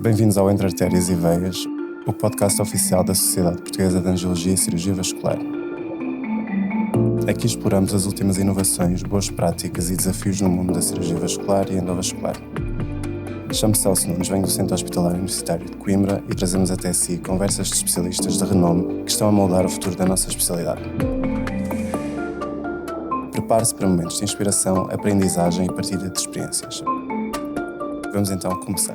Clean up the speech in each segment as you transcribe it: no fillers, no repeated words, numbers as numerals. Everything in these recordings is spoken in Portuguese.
Bem-vindos ao Entre Artérias e Veias, o podcast oficial da Sociedade Portuguesa de Angiologia e Cirurgia Vascular. Aqui exploramos as últimas inovações, boas práticas e desafios no mundo da cirurgia vascular e endovascular. Chamo-me Celso Nunes, venho do Centro Hospitalar Universitário de Coimbra e trazemos até si conversas de especialistas de renome que estão a moldar o futuro da nossa especialidade. Prepare-se para momentos de inspiração, aprendizagem e partilha de experiências. Vamos então começar.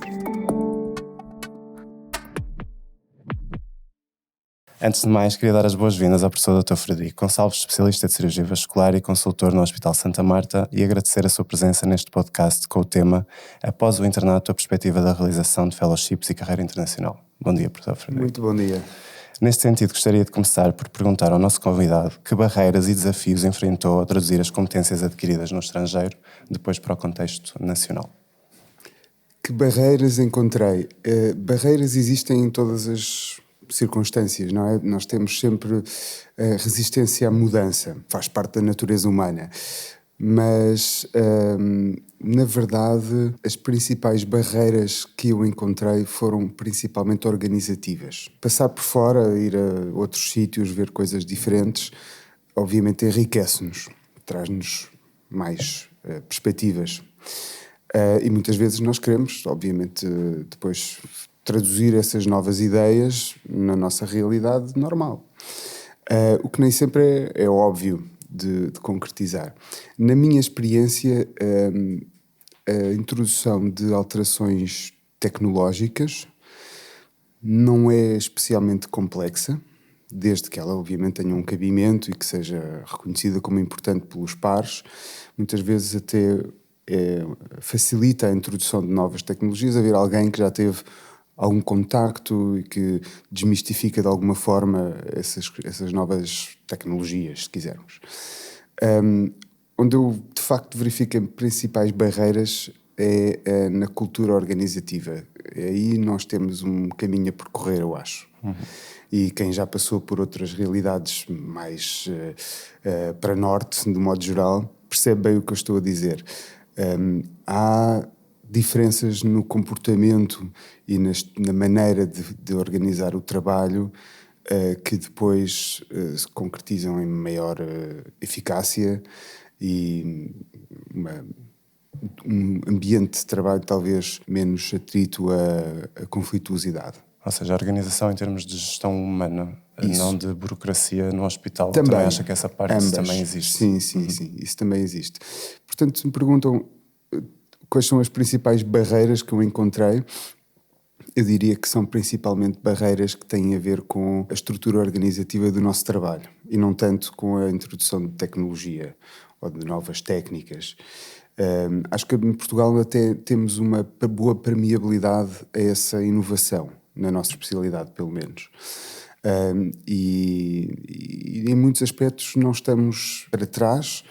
Antes de mais, queria dar as boas-vindas ao professor Dr. Frederico Gonçalves, especialista de cirurgia vascular e consultor no Hospital Santa Marta, e agradecer a sua presença neste podcast com o tema Após o internato, a perspectiva da realização de fellowships e carreira internacional. Bom dia, professor Frederico. Muito bom dia. Neste sentido, gostaria de começar por perguntar ao nosso convidado que barreiras e desafios enfrentou ao traduzir as competências adquiridas no estrangeiro, depois para o contexto nacional. Que barreiras encontrei? Barreiras existem em todas as circunstâncias, não é? Nós temos sempre resistência à mudança, faz parte da natureza humana. Mas, na verdade, as principais barreiras que eu encontrei foram principalmente organizativas. Passar por fora, ir a outros sítios, ver coisas diferentes, obviamente enriquece-nos, traz-nos mais perspectivas. E muitas vezes nós queremos, obviamente, depois traduzir essas novas ideias na nossa realidade normal. O que nem sempre é óbvio de concretizar. Na minha experiência, a introdução de alterações tecnológicas não é especialmente complexa, desde que ela obviamente tenha um cabimento e que seja reconhecida como importante pelos pares. Muitas vezes até facilita a introdução de novas tecnologias, haver alguém que já teve algum contacto e que desmistifica de alguma forma essas novas tecnologias, se quisermos. Onde eu, de facto, verifico as principais barreiras é na cultura organizativa. Aí nós temos um caminho a percorrer, eu acho. Uhum. E quem já passou por outras realidades mais para norte, de modo geral, percebe bem o que eu estou a dizer. Há diferenças no comportamento e na maneira de organizar o trabalho que depois se concretizam em maior eficácia e um ambiente de trabalho talvez menos atrito a conflituosidade. Ou seja, a organização em termos de gestão humana, não de burocracia no hospital, também acha que essa parte também existe? Sim, isso também existe. Portanto, se me perguntam quais são as principais barreiras que eu encontrei, eu diria que são principalmente barreiras que têm a ver com a estrutura organizativa do nosso trabalho e não tanto com a introdução de tecnologia ou de novas técnicas. Acho que em Portugal até temos uma boa permeabilidade a essa inovação, na nossa especialidade pelo menos. E em muitos aspectos não estamos para trás.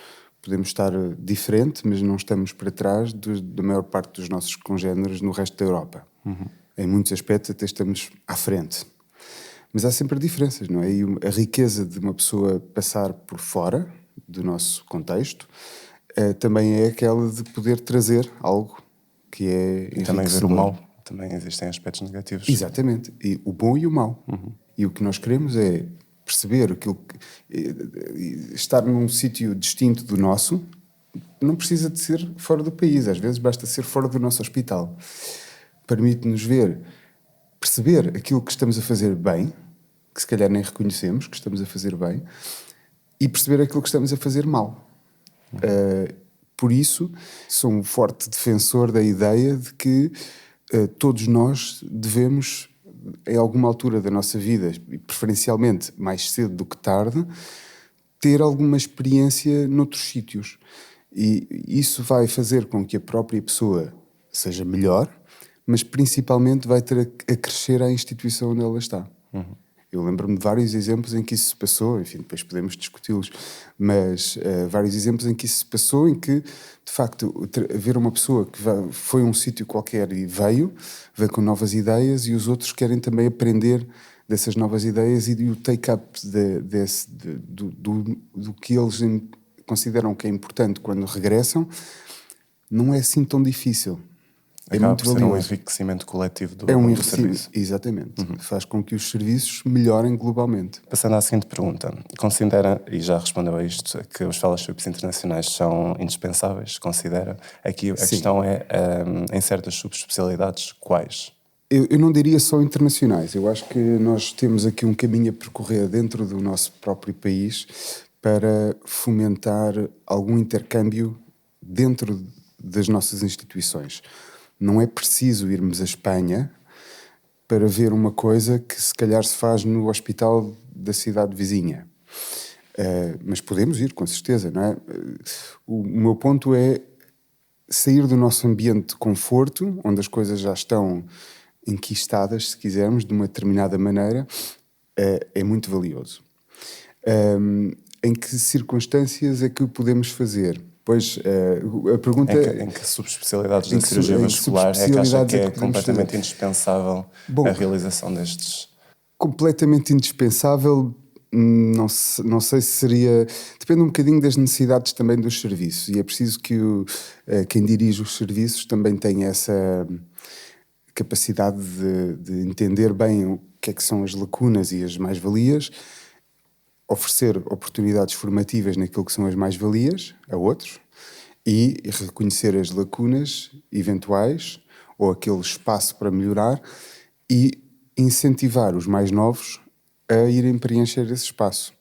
Podemos estar diferente, mas não estamos para trás da maior parte dos nossos congêneres no resto da Europa. Uhum. Em muitos aspectos até estamos à frente. Mas há sempre diferenças, não é? E a riqueza de uma pessoa passar por fora do nosso contexto também é aquela de poder trazer algo que é e também ver o mal, também existem aspectos negativos. Exatamente, e o bom e o mau. Uhum. E o que nós queremos é perceber estar num sítio distinto do nosso. Não precisa de ser fora do país, às vezes basta ser fora do nosso hospital. Permite-nos perceber aquilo que estamos a fazer bem, que se calhar nem reconhecemos que estamos a fazer bem, e perceber aquilo que estamos a fazer mal. Por isso, sou um forte defensor da ideia de que todos nós devemos, em alguma altura da nossa vida, e preferencialmente mais cedo do que tarde, ter alguma experiência noutros sítios. E isso vai fazer com que a própria pessoa seja melhor, mas principalmente vai ter a crescer à instituição onde ela está. Uhum. Eu lembro-me de vários exemplos em que isso se passou, enfim, depois podemos discuti-los, mas vários exemplos em que isso se passou, em que, de facto, ver uma pessoa que foi a um sítio qualquer e veio com novas ideias e os outros querem também aprender dessas novas ideias e o take-up do que eles consideram que é importante quando regressam, não é assim tão difícil. Acaba por ser um enriquecimento coletivo do serviço. Exatamente. Faz com que os serviços melhorem globalmente. Passando à seguinte pergunta. Considera, e já respondeu a isto, que os fellowships internacionais são indispensáveis? Considera? Aqui a questão é, em certas subespecialidades, quais? Eu não diria só internacionais. Eu acho que nós temos aqui um caminho a percorrer dentro do nosso próprio país para fomentar algum intercâmbio dentro das nossas instituições. Não é preciso irmos à Espanha para ver uma coisa que se calhar se faz no hospital da cidade vizinha. Mas podemos ir, com certeza, não é? O meu ponto é sair do nosso ambiente de conforto, onde as coisas já estão enquistadas, se quisermos, de uma determinada maneira, é muito valioso. Em que circunstâncias é que o podemos fazer? Pois, a pergunta em que subespecialidades da cirurgia vascular é que acha que é completamente indispensável a realização destes? Completamente indispensável, não sei se seria... Depende um bocadinho das necessidades também dos serviços, e é preciso que quem dirige os serviços também tenha essa capacidade de entender bem o que é que são as lacunas e as mais-valias, oferecer oportunidades formativas naquilo que são as mais-valias a outros e reconhecer as lacunas eventuais ou aquele espaço para melhorar e incentivar os mais novos a irem preencher esse espaço.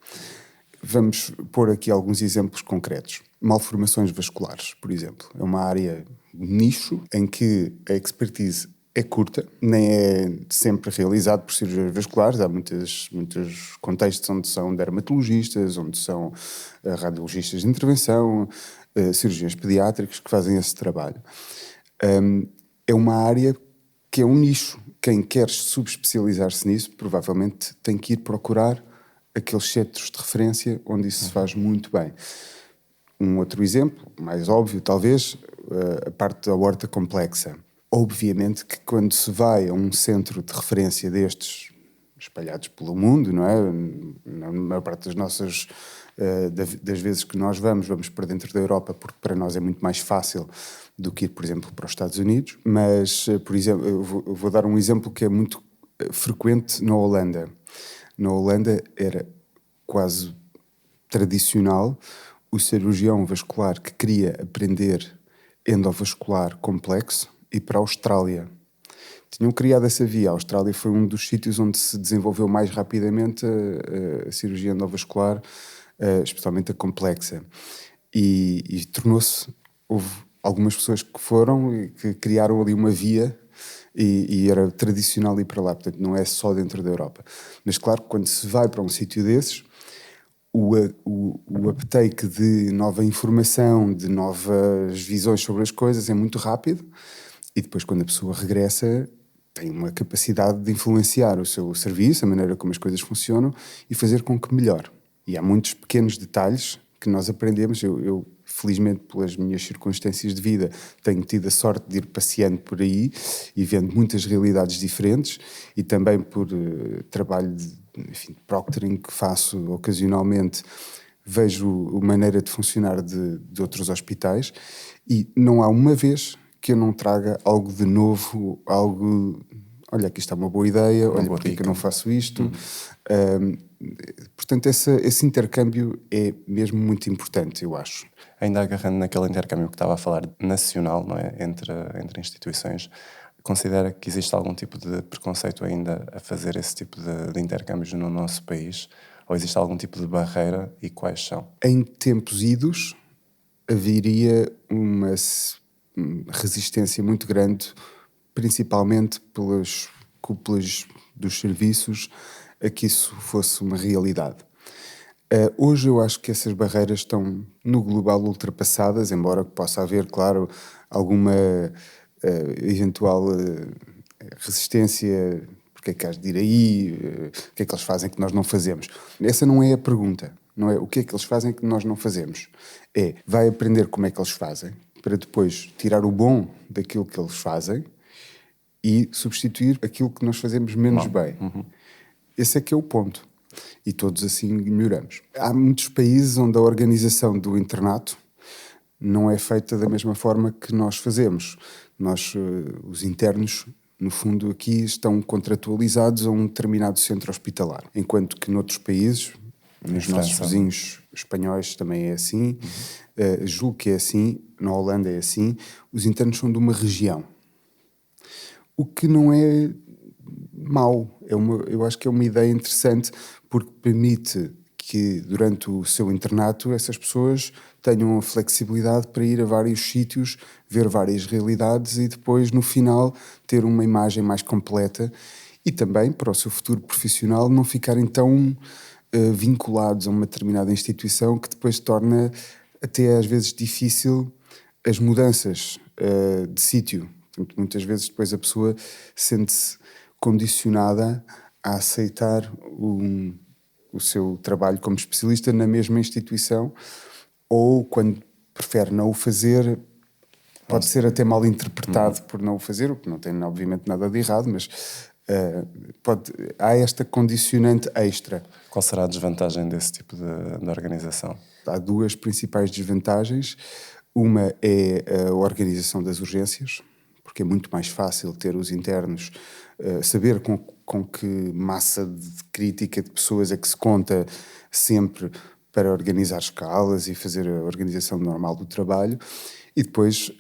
Vamos pôr aqui alguns exemplos concretos. Malformações vasculares, por exemplo. É uma área nicho em que a expertise é curta, nem é sempre realizado por cirurgiões vasculares. Há muitos contextos onde são dermatologistas, onde são radiologistas de intervenção, cirurgiões pediátricos que fazem esse trabalho. É uma área que é um nicho. Quem quer subespecializar-se nisso provavelmente tem que ir procurar aqueles centros de referência onde isso se faz muito bem. Um outro exemplo, mais óbvio talvez, a parte da aorta complexa. Obviamente que quando se vai a um centro de referência destes, espalhados pelo mundo, não é? Na maior parte das vezes que nós vamos para dentro da Europa, porque para nós é muito mais fácil do que ir, por exemplo, para os Estados Unidos. Mas, por exemplo, eu vou dar um exemplo que é muito frequente na Holanda. Na Holanda era quase tradicional o cirurgião vascular que queria aprender endovascular complexo ir para a Austrália. Tinham criado essa via. A Austrália foi um dos sítios onde se desenvolveu mais rapidamente a cirurgia endovascular, especialmente a complexa. E tornou-se... Houve algumas pessoas que foram e que criaram ali uma via e era tradicional ir para lá. Portanto, não é só dentro da Europa. Mas claro que quando se vai para um sítio desses, o uptake de nova informação, de novas visões sobre as coisas é muito rápido. E depois, quando a pessoa regressa, tem uma capacidade de influenciar o seu serviço, a maneira como as coisas funcionam e fazer com que melhore. E há muitos pequenos detalhes que nós aprendemos. Eu felizmente, pelas minhas circunstâncias de vida, tenho tido a sorte de ir passeando por aí e vendo muitas realidades diferentes, e também por trabalho de proctoring que faço ocasionalmente, vejo a maneira de funcionar de outros hospitais, e não há uma vez que eu não traga algo de novo, algo... Olha, aqui está uma boa ideia, olha, porque é que eu não faço isto? Portanto, esse intercâmbio é mesmo muito importante, eu acho. Ainda agarrando naquele intercâmbio que estava a falar, nacional, não é? Entre instituições, considera que existe algum tipo de preconceito ainda a fazer esse tipo de intercâmbios no nosso país? Ou existe algum tipo de barreira, e quais são? Em tempos idos, haveria uma resistência muito grande, principalmente pelas cúpulas dos serviços, a que isso fosse uma realidade. Hoje eu acho que essas barreiras estão no global ultrapassadas, embora possa haver, claro, alguma eventual resistência. Porque é que has de ir aí? O que é que eles fazem que nós não fazemos? Essa não é a pergunta. Não é o que é que eles fazem que nós não fazemos. É, vai aprender como é que eles fazem, para depois tirar o bom daquilo que eles fazem e substituir aquilo que nós fazemos menos bem. Esse é que é o ponto. E todos assim melhoramos. Há muitos países onde a organização do internato não é feita da mesma forma que nós fazemos. Os internos, no fundo, aqui estão contratualizados a um determinado centro hospitalar, enquanto que noutros países, nos nossos vizinhos espanhóis também é assim, julgo que é assim, na Holanda é assim, os internos são de uma região. O que não é mau, eu acho que é uma ideia interessante, porque permite que durante o seu internato essas pessoas tenham a flexibilidade para ir a vários sítios, ver várias realidades e depois no final ter uma imagem mais completa e também para o seu futuro profissional não ficarem tão vinculados a uma determinada instituição que depois torna até às vezes difícil as mudanças de sítio. Portanto, muitas vezes depois a pessoa sente-se condicionada a aceitar o seu trabalho como especialista na mesma instituição, ou quando prefere não o fazer, pode ser até mal interpretado por não o fazer, o que não tem obviamente nada de errado, mas há esta condicionante extra. Qual será a desvantagem desse tipo de organização? Há duas principais desvantagens. Uma é a organização das urgências, porque é muito mais fácil ter os internos, saber com que massa de crítica de pessoas é que se conta sempre para organizar escalas e fazer a organização normal do trabalho. E depois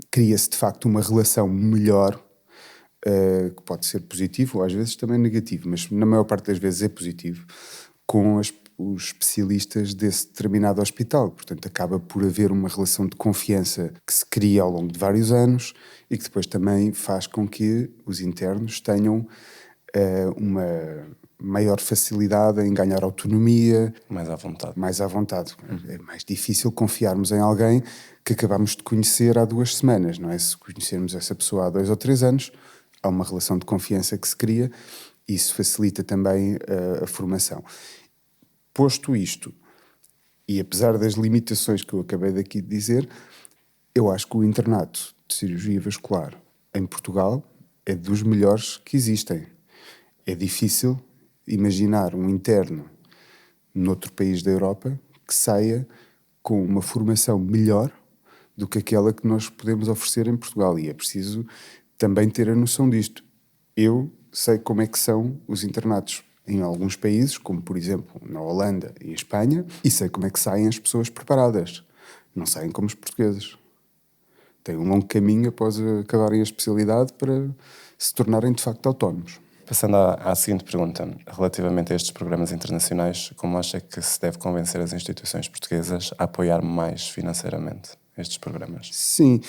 cria-se de facto uma relação melhor, que pode ser positivo ou às vezes também negativo, mas na maior parte das vezes é positivo, com os especialistas desse determinado hospital. Portanto, acaba por haver uma relação de confiança que se cria ao longo de vários anos e que depois também faz com que os internos tenham uma maior facilidade em ganhar autonomia. Mais à vontade. Mais à vontade. É mais difícil confiarmos em alguém que acabamos de conhecer há 2 semanas, não é? Se conhecermos essa pessoa há 2 ou 3 anos, há uma relação de confiança que se cria e isso facilita também a formação. Posto isto, e apesar das limitações que eu acabei daqui de dizer, eu acho que o internato de cirurgia vascular em Portugal é dos melhores que existem. É difícil imaginar um interno noutro país da Europa que saia com uma formação melhor do que aquela que nós podemos oferecer em Portugal. E é preciso também ter a noção disto. Eu sei como é que são os internatos em alguns países, como por exemplo na Holanda e Espanha, e sei como é que saem as pessoas preparadas. Não saem como os portugueses. Têm um longo caminho após acabarem a especialidade para se tornarem de facto autónomos. Passando à seguinte pergunta, relativamente a estes programas internacionais, como acha que se deve convencer as instituições portuguesas a apoiar mais financeiramente estes programas? Sim,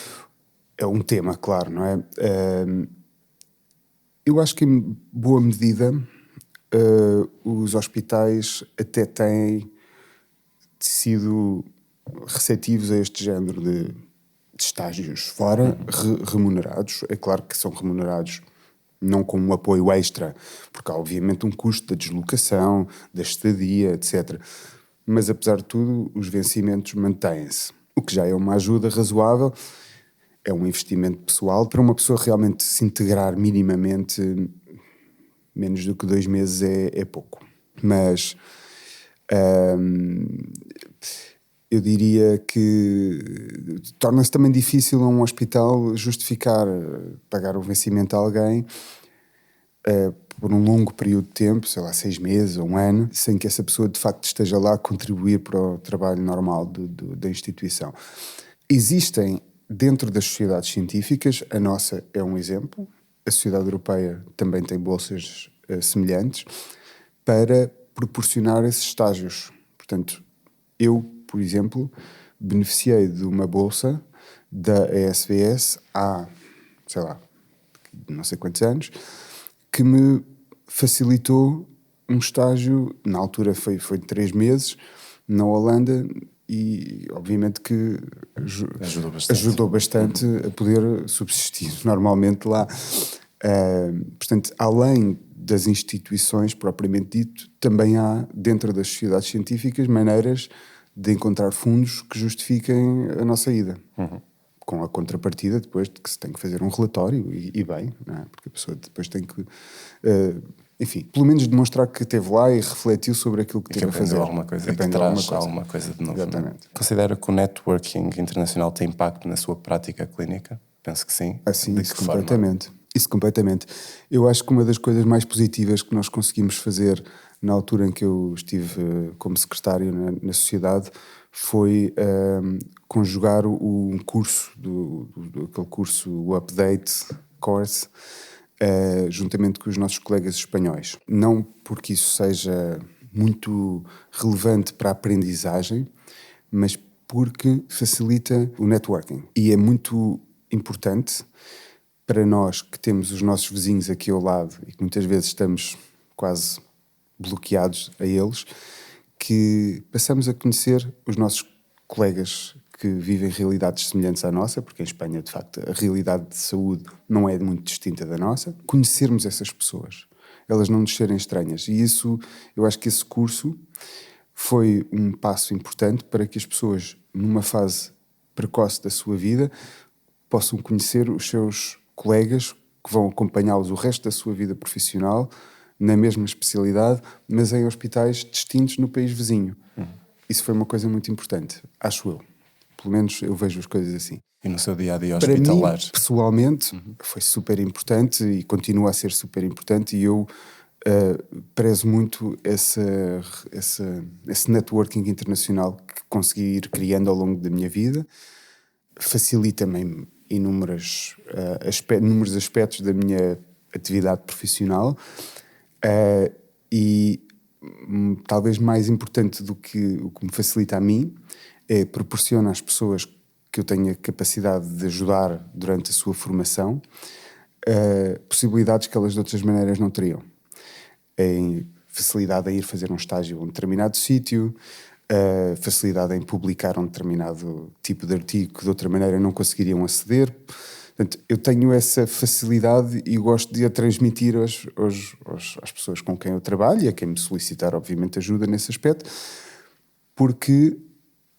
é um tema, claro, não é? Eu acho que em boa medida os hospitais até têm sido receptivos a este género de estágios fora, remunerados. É claro que são remunerados não com um apoio extra, porque há obviamente um custo da deslocação, da estadia, etc. Mas apesar de tudo, os vencimentos mantêm-se, o que já é uma ajuda razoável, é um investimento pessoal. Para uma pessoa realmente se integrar minimamente, menos do que 2 meses é pouco. Mas eu diria que torna-se também difícil a um hospital justificar pagar o vencimento a alguém por um longo período de tempo, sei lá, 6 meses ou 1 ano, sem que essa pessoa de facto esteja lá a contribuir para o trabalho normal da instituição. Existem dentro das sociedades científicas, a nossa é um exemplo, a Sociedade Europeia também tem bolsas semelhantes para proporcionar esses estágios. Portanto, eu, por exemplo, beneficiei de uma bolsa da ESVS há, sei lá, não sei quantos anos, que me facilitou um estágio, na altura foi de 3 meses, na Holanda, e obviamente que ajudou bastante a poder subsistir normalmente lá. Portanto, além das instituições propriamente dito, também há dentro das sociedades científicas maneiras de encontrar fundos que justifiquem a nossa ida. Com a contrapartida depois de que se tem que fazer um relatório e bem, não é? Porque a pessoa depois tem que enfim, pelo menos demonstrar que esteve lá e refletiu sobre aquilo que teve a fazer. Alguma coisa, que traz alguma coisa de novo. Exatamente. Considera que o networking internacional tem impacto na sua prática clínica? Penso que sim. Assim, De isso que forma? completamente. Isso completamente. Eu acho que uma das coisas mais positivas que nós conseguimos fazer na altura em que eu estive como secretário na sociedade foi conjugar um curso, aquele curso, o Update Course, juntamente com os nossos colegas espanhóis. Não porque isso seja muito relevante para a aprendizagem, mas porque facilita o networking. E é muito importante para nós que temos os nossos vizinhos aqui ao lado e que muitas vezes estamos quase bloqueados a eles, que passamos a conhecer os nossos colegas que vivem realidades semelhantes à nossa, porque em Espanha, de facto, a realidade de saúde não é muito distinta da nossa. Conhecermos essas pessoas, elas não nos serem estranhas. E isso, eu acho que esse curso foi um passo importante para que as pessoas, numa fase precoce da sua vida, possam conhecer os seus colegas que vão acompanhá-los o resto da sua vida profissional, na mesma especialidade, mas em hospitais distintos no país vizinho. Isso foi uma coisa muito importante, acho eu. Pelo menos eu vejo as coisas assim. E no seu dia-a-dia Para mim, hospitalar? pessoalmente, foi super importante e continua a ser super importante, e eu prezo muito esse networking internacional que consegui ir criando ao longo da minha vida. Facilita-me inúmeros aspectos da minha atividade profissional, e talvez mais importante do que o que me facilita a mim é proporciona às pessoas que eu tenho a capacidade de ajudar durante a sua formação possibilidades que elas de outras maneiras não teriam. Em facilidade a ir fazer um estágio em um determinado sítio, facilidade em publicar um determinado tipo de artigo que de outra maneira não conseguiriam aceder. Portanto, eu tenho essa facilidade e gosto de a transmitir às pessoas com quem eu trabalho e a quem me solicitar, obviamente, ajuda nesse aspecto, porque,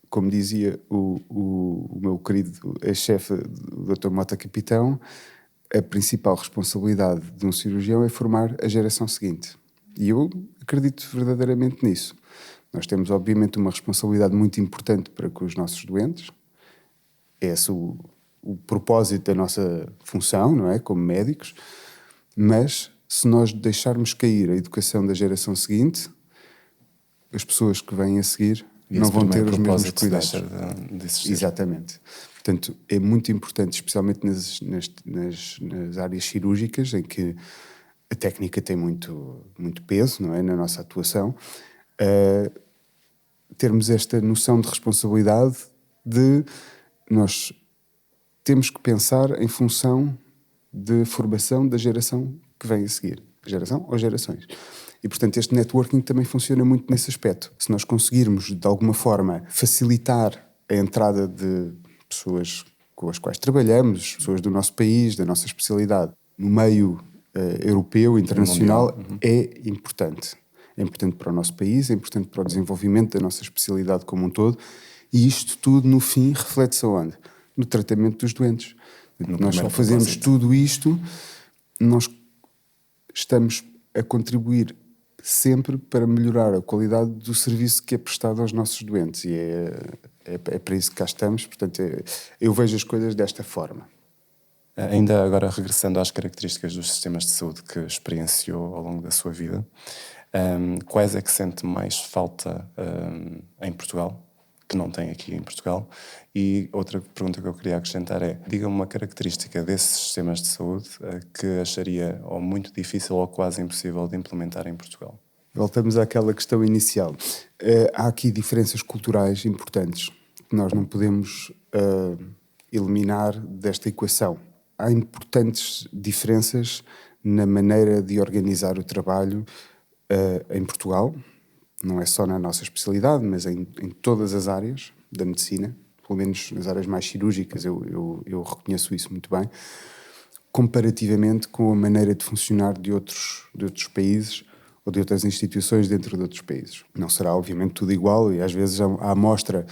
como dizia o meu querido ex-chefe, o Dr. Mota Capitão, a principal responsabilidade de um cirurgião é formar a geração seguinte. E eu acredito verdadeiramente nisso. Nós temos, obviamente, uma responsabilidade muito importante para com os nossos doentes. É esse o propósito da nossa função, não é? Como médicos. Mas, se nós deixarmos cair a educação da geração seguinte, as pessoas que vêm a seguir não vão ter os mesmos cuidados. De existir. Exatamente. Portanto, é muito importante, especialmente nas áreas cirúrgicas, em que a técnica tem muito peso, não é? Na nossa atuação, termos esta noção de responsabilidade de nós temos que pensar em função de formação da geração que vem a seguir. Geração ou gerações. E, portanto, este networking também funciona muito nesse aspecto. Se nós conseguirmos, de alguma forma, facilitar a entrada de pessoas com as quais trabalhamos, pessoas do nosso país, da nossa especialidade, no meio europeu, internacional, é importante. É importante para o nosso país, é importante para o desenvolvimento da nossa especialidade como um todo, e isto tudo, no fim, reflete-se aonde? No tratamento dos doentes. Nós só fazemos tudo isto, nós estamos a contribuir sempre para melhorar a qualidade do serviço que é prestado aos nossos doentes, e é para isso que cá estamos. Portanto, eu vejo as coisas desta forma. Ainda agora, regressando às características dos sistemas de saúde que experienciou ao longo da sua vida, quais é que sente mais falta em Portugal, que não tem aqui em Portugal? E outra pergunta que eu queria acrescentar é, diga-me uma característica desses sistemas de saúde que acharia ou muito difícil ou quase impossível de implementar em Portugal. Voltamos àquela questão inicial. Há aqui diferenças culturais importantes que nós não podemos eliminar desta equação. Há importantes diferenças na maneira de organizar o trabalho em Portugal, não é só na nossa especialidade, mas em todas as áreas da medicina, pelo menos nas áreas mais cirúrgicas, eu reconheço isso muito bem, comparativamente com a maneira de funcionar de outros países ou de outras instituições dentro de outros países. Não será, obviamente, tudo igual, e às vezes a amostra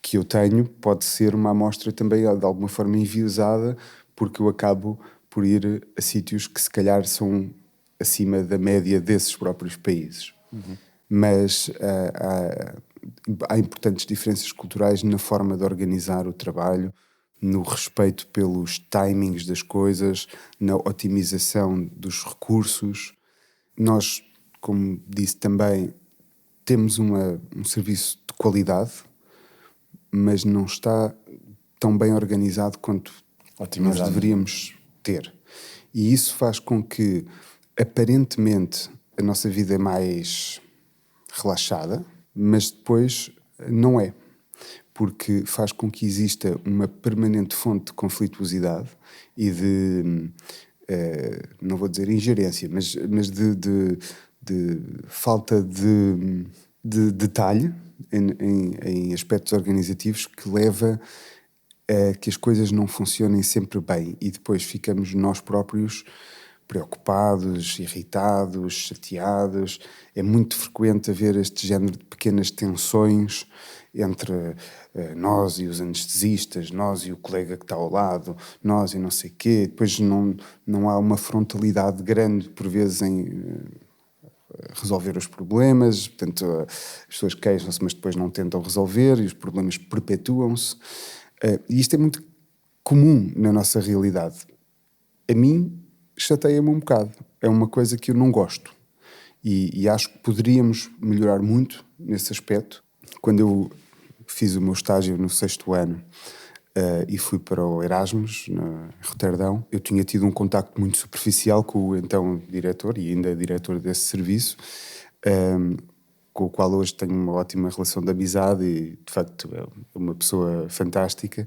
que eu tenho pode ser uma amostra também de alguma forma enviesada, porque eu acabo por ir a sítios que se calhar são acima da média desses próprios países. Mas há importantes diferenças culturais na forma de organizar o trabalho, no respeito pelos timings das coisas, na otimização dos recursos. Nós, como disse também, temos um serviço de qualidade, mas não está tão bem organizado quanto nós deveríamos ter. E isso faz com que, aparentemente, a nossa vida é mais relaxada, mas depois não é. Porque faz com que exista uma permanente fonte de conflituosidade e de, não vou dizer ingerência, mas de falta de detalhe em aspectos organizativos que leva a que as coisas não funcionem sempre bem e depois ficamos nós próprios preocupados, irritados, chateados. É muito frequente haver este género de pequenas tensões entre nós e os anestesistas, nós e o colega que está ao lado, nós e não sei o quê. Depois não há uma frontalidade grande, por vezes, em resolver os problemas. Portanto, as pessoas queixam-se, mas depois não tentam resolver e os problemas perpetuam-se. E isto é muito comum na nossa realidade. A mim, chateia-me um bocado. É uma coisa que eu não gosto. E acho que poderíamos melhorar muito nesse aspecto. Quando eu fiz o meu estágio no 6º ano e fui para o Erasmus, em Roterdão, eu tinha tido um contacto muito superficial com o então diretor, e ainda diretor desse serviço, com o qual hoje tenho uma ótima relação de amizade e, de facto, é uma pessoa fantástica.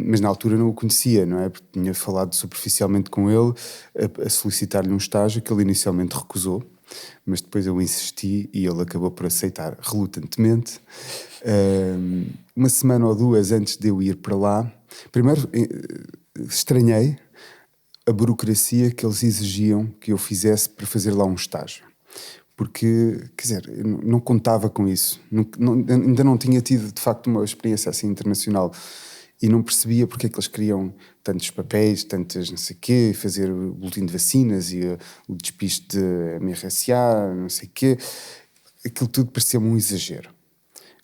Mas na altura não o conhecia, não é? Porque tinha falado superficialmente com ele a solicitar-lhe um estágio que ele inicialmente recusou, mas depois eu insisti e ele acabou por aceitar relutantemente. Uma semana ou duas antes de eu ir para lá, primeiro estranhei a burocracia que eles exigiam que eu fizesse para fazer lá um estágio. Porque, quer dizer, eu não contava com isso. Ainda não tinha tido, de facto, uma experiência assim internacional. E não percebia porque é que eles queriam tantos papéis, tantas não sei o quê, fazer o boletim de vacinas e o despiste de MRSA, não sei o quê. Aquilo tudo parecia-me um exagero.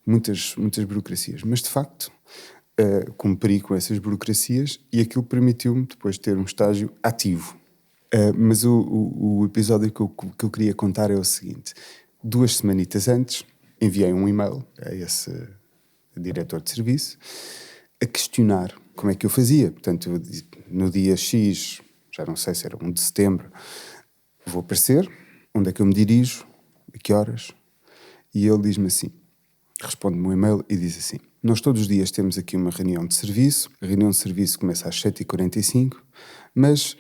Muitas burocracias. Mas, de facto, cumpri com essas burocracias e aquilo permitiu-me depois ter um estágio ativo. Mas o episódio que eu queria contar é o seguinte. 2 semanitas antes, enviei um e-mail a esse diretor de serviço a questionar como é que eu fazia. Portanto, no dia X, já não sei se era 1 de setembro, vou aparecer, onde é que eu me dirijo, a que horas? E ele diz-me assim, responde-me um e-mail e diz assim: nós todos os dias temos aqui uma reunião de serviço, a reunião de serviço começa às 7h45, mas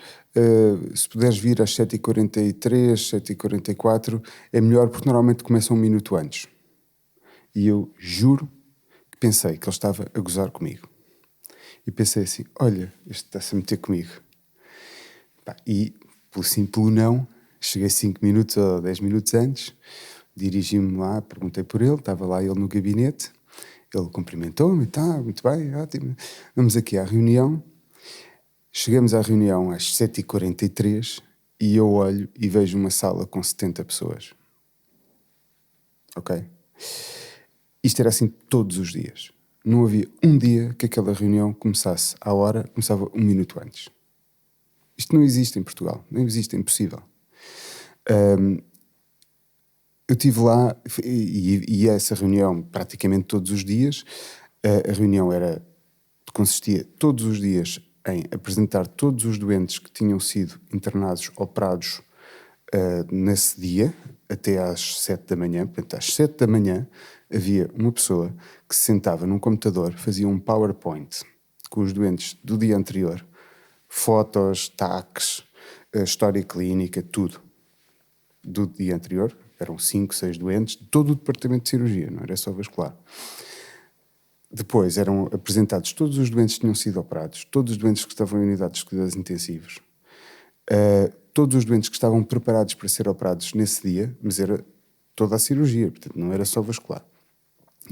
se puderes vir às 7h43, 7h44, é melhor porque normalmente começa 1 minuto antes. E eu juro que pensei que ele estava a gozar comigo. E pensei assim, olha, este está-se a meter comigo. E, pelo sim, pelo não, cheguei 5 minutos ou 10 minutos antes, dirigi-me lá, perguntei por ele, estava lá ele no gabinete, ele cumprimentou-me, tá, muito bem, ótimo. Vamos aqui à reunião. Chegamos à reunião às 7h43 e eu olho e vejo uma sala com 70 pessoas. Ok? Isto era assim todos os dias. Não havia um dia que aquela reunião começasse à hora, começava 1 minuto antes. Isto não existe em Portugal, não existe, é impossível. Eu estive lá e essa reunião praticamente todos os dias. A reunião consistia todos os dias em apresentar todos os doentes que tinham sido internados, operados nesse dia, até às 7 da manhã. Portanto, às 7 da manhã havia uma pessoa que se sentava num computador, fazia um PowerPoint com os doentes do dia anterior, fotos, taques, história clínica, tudo do dia anterior. Eram 5, 6 doentes, todo o departamento de cirurgia, não era só vascular. Depois eram apresentados todos os doentes que tinham sido operados, todos os doentes que estavam em unidades de cuidados intensivos, todos os doentes que estavam preparados para ser operados nesse dia, mas era toda a cirurgia, portanto não era só vascular.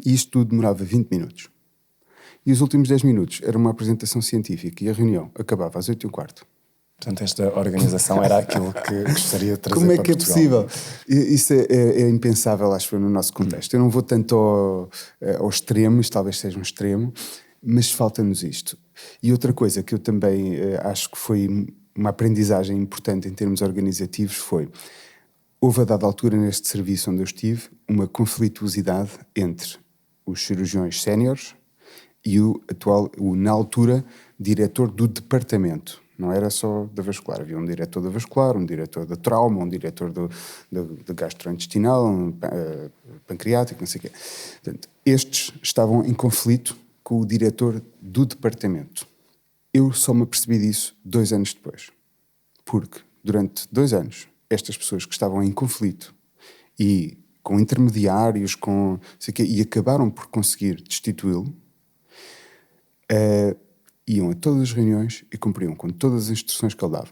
E isto tudo demorava 20 minutos. E os últimos 10 minutos era uma apresentação científica e a reunião acabava às 8h15. Portanto, esta organização era aquilo que gostaria de trazer Como é para que é Portugal. possível? Isso é impensável, acho que no nosso contexto. Eu não vou tanto ao extremo, isto talvez seja um extremo, mas falta-nos isto. E outra coisa que eu também acho que foi uma aprendizagem importante em termos organizativos foi, houve a dada altura neste serviço onde eu estive, uma conflituosidade entre os cirurgiões séniores e o atual, na altura, diretor do departamento. Não era só da vascular, havia um diretor da vascular, um diretor da trauma, um diretor da gastrointestinal, pancreático, não sei o quê. Portanto, estes estavam em conflito com o diretor do departamento. Eu só me apercebi disso 2 anos depois. Porque durante 2 anos, estas pessoas que estavam em conflito e com intermediários, com não sei o quê, e acabaram por conseguir destituí-lo, iam a todas as reuniões e cumpriam com todas as instruções que ele dava.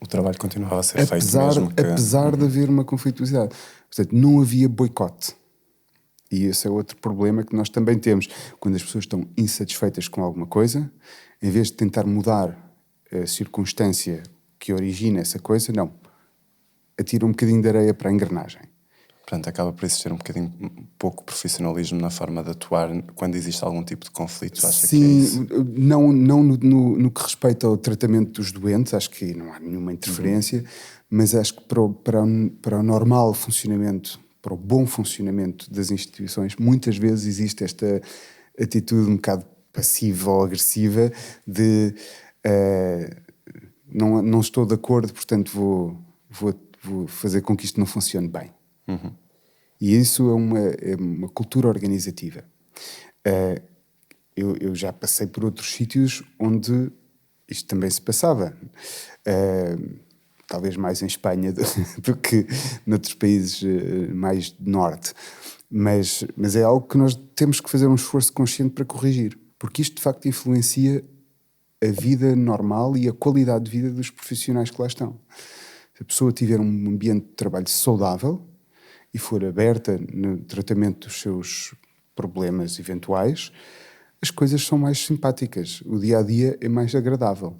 O trabalho continuava a ser feito mesmo que... Apesar de haver uma conflituosidade. Portanto, não havia boicote. E esse é outro problema que nós também temos. Quando as pessoas estão insatisfeitas com alguma coisa, em vez de tentar mudar a circunstância que origina essa coisa, não. Atira um bocadinho de areia para a engrenagem. Portanto, acaba por existir um bocadinho pouco profissionalismo na forma de atuar quando existe algum tipo de conflito. Acha Sim, que é isso? não no que respeita ao tratamento dos doentes, acho que não há nenhuma interferência, mas acho que para o normal funcionamento, para o bom funcionamento das instituições, muitas vezes existe esta atitude um bocado passiva ou agressiva de não estou de acordo, portanto vou fazer com que isto não funcione bem. Uhum. E isso é uma cultura organizativa. Eu já passei por outros sítios onde isto também se passava. Talvez mais em Espanha do que noutros países mais de norte. Mas é algo que nós temos que fazer um esforço consciente para corrigir. Porque isto, de facto, influencia a vida normal e a qualidade de vida dos profissionais que lá estão. Se a pessoa tiver um ambiente de trabalho saudável e for aberta no tratamento dos seus problemas eventuais, as coisas são mais simpáticas, o dia-a-dia é mais agradável.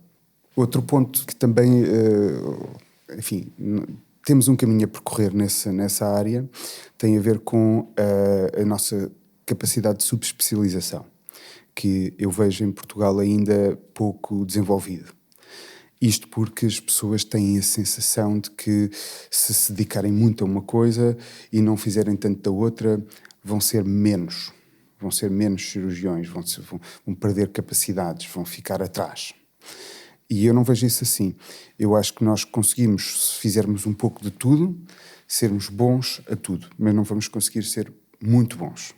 Outro ponto que também, enfim, temos um caminho a percorrer nessa área, tem a ver com a nossa capacidade de subespecialização, que eu vejo em Portugal ainda pouco desenvolvido. Isto porque as pessoas têm a sensação de que se dedicarem muito a uma coisa e não fizerem tanto da outra, vão ser menos cirurgiões, vão perder capacidades, vão ficar atrás. E eu não vejo isso assim. Eu acho que nós conseguimos, se fizermos um pouco de tudo, sermos bons a tudo, mas não vamos conseguir ser muito bons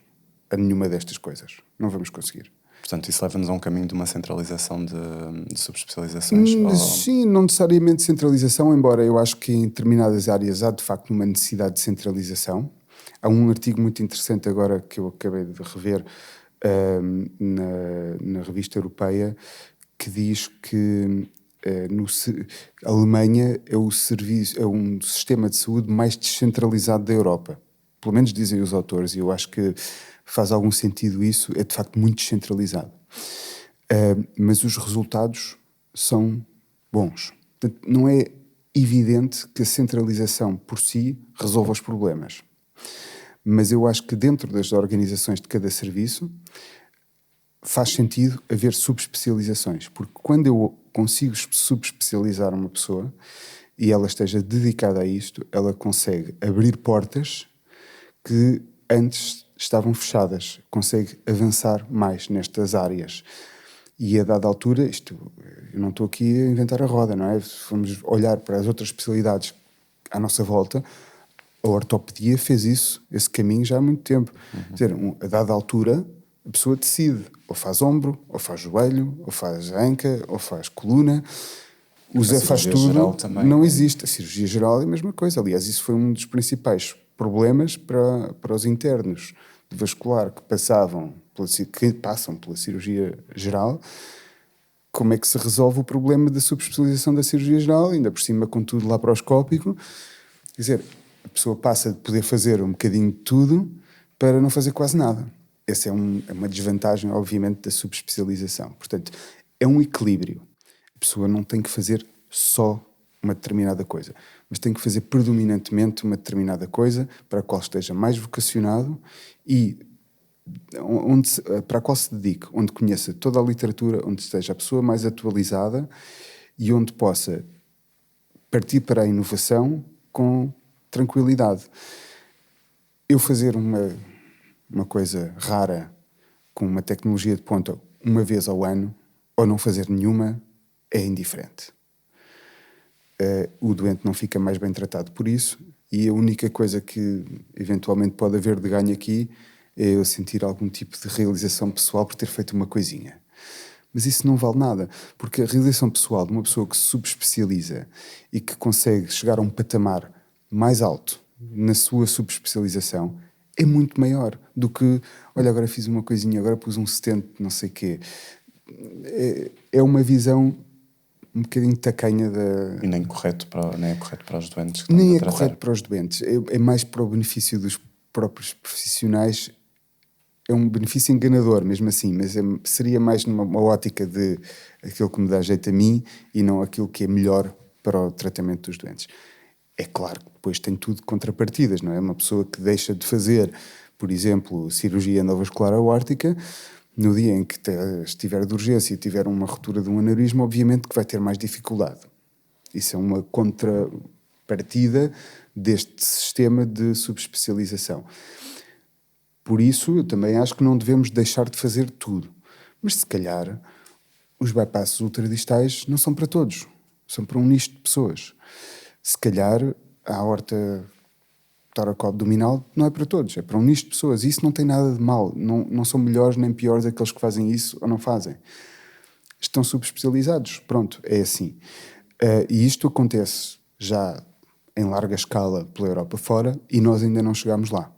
a nenhuma destas coisas. Não vamos conseguir. Portanto, isso leva-nos a um caminho de uma centralização de subespecializações? Sim, não necessariamente centralização, embora eu acho que em determinadas áreas há de facto uma necessidade de centralização. Há um artigo muito interessante agora que eu acabei de rever na revista europeia que diz que a Alemanha é um sistema de saúde mais descentralizado da Europa. Pelo menos dizem os autores, e eu acho que faz algum sentido isso, é de facto muito descentralizado. Mas os resultados são bons. Portanto, não é evidente que a centralização por si resolva os problemas. Mas eu acho que dentro das organizações de cada serviço faz sentido haver subespecializações, porque quando eu consigo subespecializar uma pessoa e ela esteja dedicada a isto, ela consegue abrir portas que antes estavam fechadas, consegue avançar mais nestas áreas. E a dada altura, eu não estou aqui a inventar a roda, não é? Se formos olhar para as outras especialidades à nossa volta, a ortopedia fez esse caminho já há muito tempo. Quer dizer, a dada altura, a pessoa decide, ou faz ombro, ou faz joelho, ou faz anca, ou faz coluna. O Zé faz tudo, não existe. A cirurgia geral é a mesma coisa. Aliás, isso foi um dos principais problemas para os internos de vascular que passam pela cirurgia geral. Como é que se resolve o problema da subespecialização da cirurgia geral, ainda por cima com tudo laparoscópico? Quer dizer, a pessoa passa de poder fazer um bocadinho de tudo para não fazer quase nada. Essa é uma desvantagem, obviamente, da subespecialização. Portanto, é um equilíbrio. A pessoa não tem que fazer só uma determinada coisa, mas tem que fazer predominantemente uma determinada coisa para a qual esteja mais vocacionado e para a qual se dedique, onde conheça toda a literatura, onde esteja a pessoa mais atualizada e onde possa partir para a inovação com tranquilidade. Eu fazer uma coisa rara com uma tecnologia de ponta uma vez ao ano ou não fazer nenhuma é indiferente. O doente não fica mais bem tratado por isso e a única coisa que eventualmente pode haver de ganho aqui é eu sentir algum tipo de realização pessoal por ter feito uma coisinha. Mas isso não vale nada, porque a realização pessoal de uma pessoa que se subespecializa e que consegue chegar a um patamar mais alto na sua subespecialização é muito maior do que, olha, agora fiz uma coisinha, agora pus um stent, não sei o quê. É uma visão um bocadinho tacanha da... E nem é correto para os doentes que Nem estamos é a tratar. correto para os doentes, é mais para o benefício dos próprios profissionais. É um benefício enganador mesmo assim, mas seria mais numa ótica de aquilo que me dá jeito a mim e não aquilo que é melhor para o tratamento dos doentes. É claro que depois tem tudo contrapartidas, não é? Uma pessoa que deixa de fazer, por exemplo, cirurgia endovascular aórtica, no dia em que estiver de urgência e tiver uma ruptura de um aneurisma, obviamente que vai ter mais dificuldade. Isso é uma contrapartida deste sistema de subespecialização. Por isso, eu também acho que não devemos deixar de fazer tudo. Mas, se calhar, os bypasses ultradistais não são para todos. São para um nicho de pessoas. Se calhar, a aorta toracoabdominal não é para todos. É para um nicho de pessoas. E isso não tem nada de mal. Não são melhores nem piores aqueles que fazem isso ou não fazem. Estão subespecializados. Pronto, é assim. E isto acontece já em larga escala pela Europa fora e nós ainda não chegámos lá.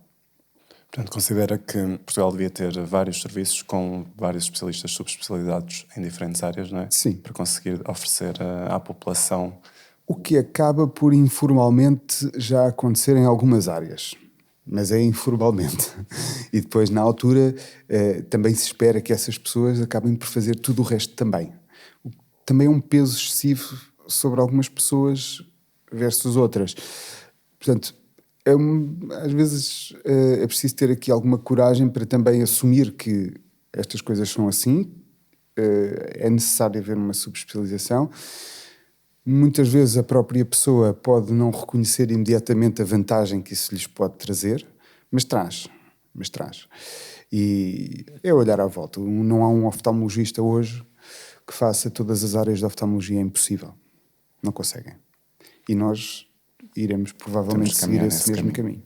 Portanto, considera que Portugal devia ter vários serviços com vários especialistas subespecializados em diferentes áreas, não é? Sim. Para conseguir oferecer à população. O que acaba por informalmente já acontecer em algumas áreas, mas é informalmente. E depois, na altura, também se espera que essas pessoas acabem por fazer tudo o resto também. Também é um peso excessivo sobre algumas pessoas versus outras. Portanto, às vezes é preciso ter aqui alguma coragem para também assumir que estas coisas são assim, é necessário haver uma subespecialização. Muitas vezes a própria pessoa pode não reconhecer imediatamente a vantagem que isso lhes pode trazer, mas traz. E é olhar à volta. Não há um oftalmologista hoje que faça todas as áreas da oftalmologia, é impossível. Não conseguem. E nós iremos provavelmente seguir esse mesmo caminho.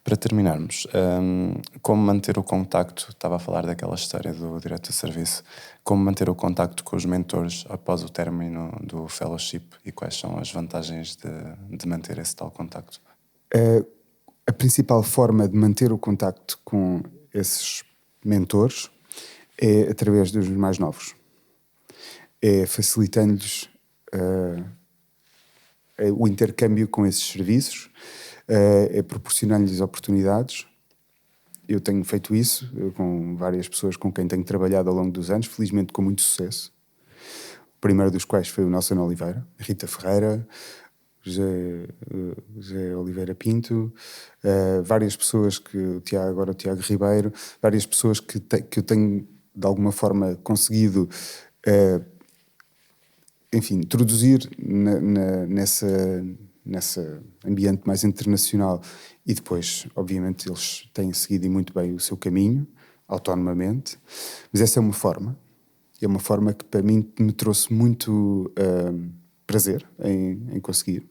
Para terminarmos, como manter o contacto, estava a falar daquela história do direto de serviço, como manter o contacto com os mentores após o término do fellowship e quais são as vantagens de manter esse tal contacto? A principal forma de manter o contacto com esses mentores é através dos mais novos. É facilitando-lhes o intercâmbio com esses serviços, é proporcionar-lhes oportunidades. Eu tenho feito isso com várias pessoas com quem tenho trabalhado ao longo dos anos, felizmente com muito sucesso. O primeiro dos quais foi o Nelson Oliveira, Rita Ferreira, José Oliveira Pinto, várias pessoas agora o Tiago Ribeiro, várias pessoas que eu tenho de alguma forma conseguido introduzir nessa ambiente mais internacional e depois, obviamente, eles têm seguido muito bem o seu caminho, autonomamente, mas essa é uma forma que para mim me trouxe muito prazer em conseguir.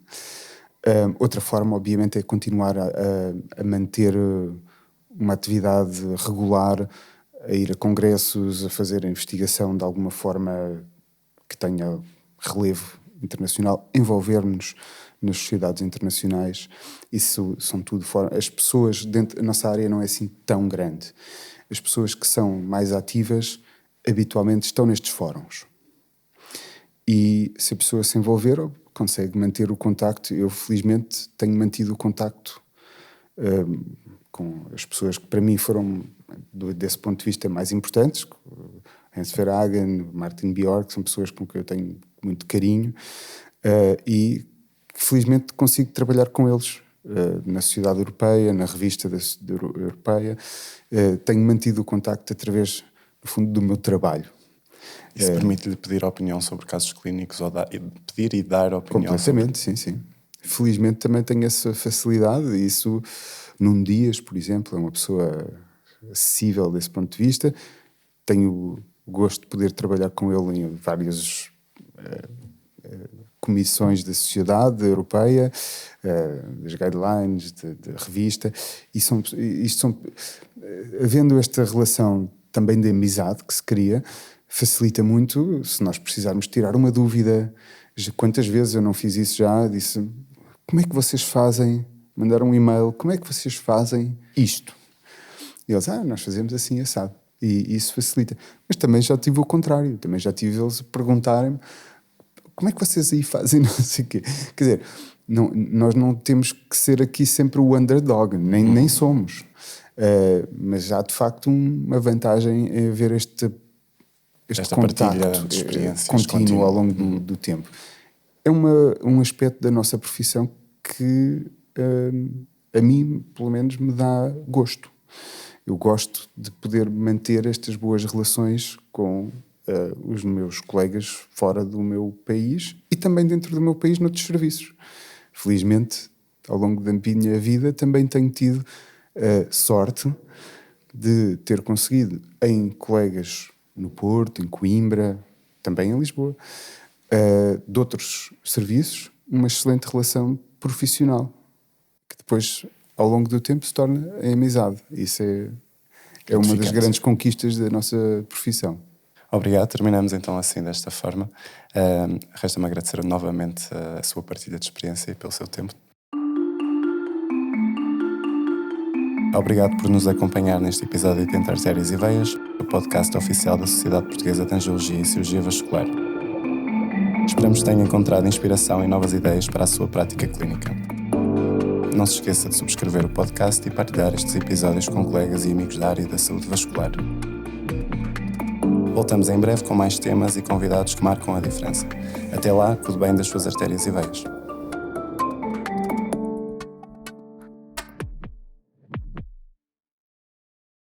Outra forma, obviamente, é continuar a manter uma atividade regular, a ir a congressos, a fazer a investigação de alguma forma que tenha relevo internacional, envolver-nos nas sociedades internacionais. Isso são tudo as pessoas a nossa área não é assim tão grande. As pessoas que são mais ativas habitualmente estão nestes fóruns. E se a pessoa se envolver, consegue manter o contacto. Eu, felizmente, tenho mantido o contacto com as pessoas que, para mim, foram, desse ponto de vista, mais importantes. Hans Verhagen, Martin Björk, são pessoas com quem eu tenho muito carinho e, felizmente, consigo trabalhar com eles na Sociedade Europeia, na revista Europeia. Tenho mantido o contacto através, no fundo, do meu trabalho. Isso permite-lhe pedir opinião sobre casos clínicos ou pedir e dar opinião? Completamente, sim. Felizmente também tenho essa facilidade e isso, Nuno Dias, por exemplo, é uma pessoa acessível desse ponto de vista. Tenho o gosto de poder trabalhar com ele em várias comissões da Sociedade Europeia, das guidelines, da revista, e havendo esta relação também de amizade que se cria, facilita muito se nós precisarmos tirar uma dúvida. Quantas vezes eu não fiz isso já? Disse, como é que vocês fazem? Mandaram um e-mail, como é que vocês fazem isto? E eles, nós fazemos assim, assado. E isso facilita. Mas também já tive o contrário, também já tive eles perguntarem-me como é que vocês aí fazem, não sei o quê. Quer dizer, nós não temos que ser aqui sempre o underdog, nem somos. Mas há de facto uma vantagem em haver este contacto de experiências contínuo ao longo do tempo. É um aspecto da nossa profissão que a mim, pelo menos, me dá gosto. Eu gosto de poder manter estas boas relações com os meus colegas fora do meu país e também dentro do meu país noutros serviços. Felizmente, ao longo da minha vida, também tenho tido sorte de ter conseguido em colegas no Porto, em Coimbra, também em Lisboa, de outros serviços, uma excelente relação profissional, que depois, ao longo do tempo, se torna em amizade. Isso é uma das grandes conquistas da nossa profissão. Obrigado, terminamos então assim desta forma. Resta-me agradecer novamente a sua partilha de experiência e pelo seu tempo. Obrigado por nos acompanhar neste episódio de Entre Artérias e Veias, o podcast oficial da Sociedade Portuguesa de Angiologia e Cirurgia Vascular. Esperamos que tenha encontrado inspiração e novas ideias para a sua prática clínica. Não se esqueça de subscrever o podcast e partilhar estes episódios com colegas e amigos da área da saúde vascular. Voltamos em breve com mais temas e convidados que marcam a diferença. Até lá, cuide bem das suas artérias e veias.